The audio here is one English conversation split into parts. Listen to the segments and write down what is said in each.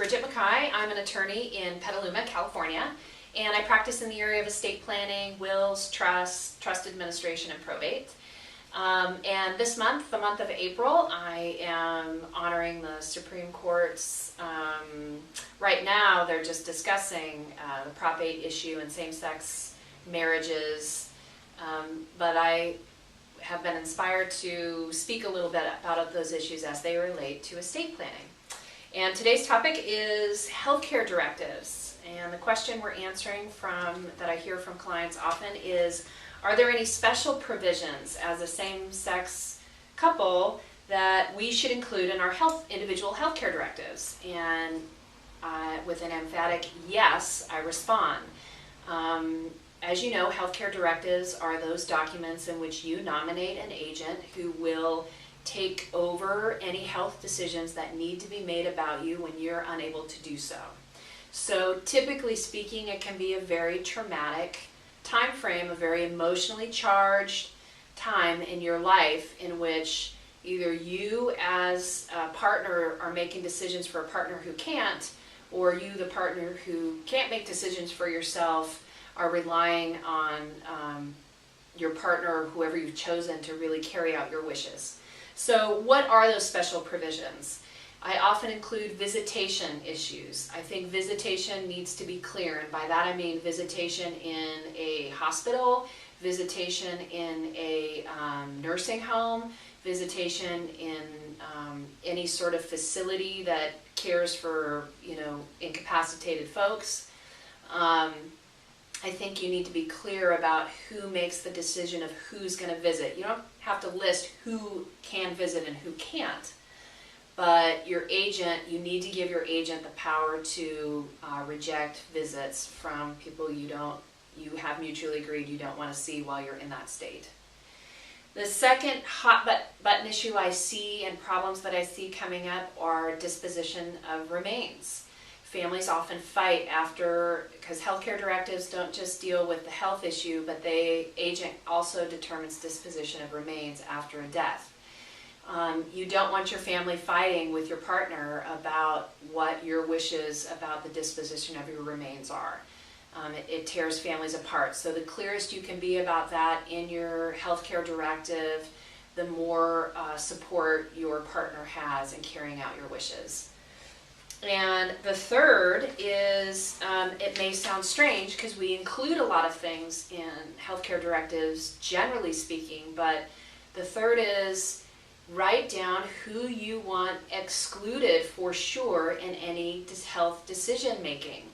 Bridget Mackay. I'm an attorney in Petaluma, California, and I practice in the area of estate planning, wills, trusts, trust administration, and probate. And this month, the month of April, I am honoring the Supreme Court's, right now they're just discussing the Prop 8 issue and same-sex marriages, but I have been inspired to speak a little bit about those issues as they relate to estate planning. And today's topic is healthcare directives. And the question we're answering that I hear from clients often is, are there any special provisions as a same-sex couple that we should include in our individual healthcare directives? And with an emphatic yes, I respond. As you know, healthcare directives are those documents in which you nominate an agent who will take over any health decisions that need to be made about you when you're unable to do so. So typically speaking, it can be a very traumatic time frame, a very emotionally charged time in your life in which either you as a partner are making decisions for a partner who can't, or you, the partner who can't make decisions for yourself, are relying on your partner or whoever you've chosen to really carry out your wishes. So what are those special provisions? I often include visitation issues. I think visitation needs to be clear, and by that I mean visitation in a hospital, visitation in a nursing home, visitation in any sort of facility that cares for, incapacitated folks. I think you need to be clear about who makes the decision of who's going to visit. You don't have to list who can visit and who can't, but your agent, you need to give your agent the power to reject visits from people you have mutually agreed you don't want to see while you're in that state. The second hot button issue I see and problems that I see coming up are disposition of remains. Families often fight because healthcare directives don't just deal with the health issue, but the agent also determines disposition of remains after a death. You don't want your family fighting with your partner about what your wishes about the disposition of your remains are. It tears families apart. So the clearest you can be about that in your healthcare directive, the more support your partner has in carrying out your wishes. And the third is, it may sound strange because we include a lot of things in healthcare directives, generally speaking, but the third is write down who you want excluded for sure in any health decision making.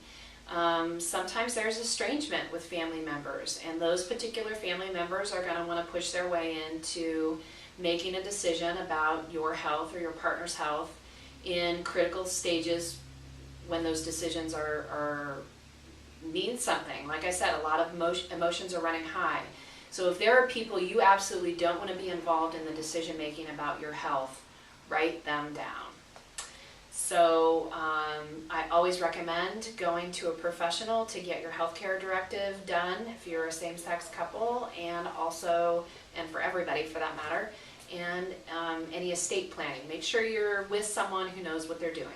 Sometimes there's estrangement with family members, and those particular family members are going to want to push their way into making a decision about your health or your partner's health in critical stages when those decisions mean something. Like I said, a lot of emotions are running high. So if there are people you absolutely don't want to be involved in the decision making about your health, write them down. So I always recommend going to a professional to get your healthcare directive done if you're a same-sex couple, and for everybody for that matter, and any estate planning. Make sure you're with someone who knows what they're doing.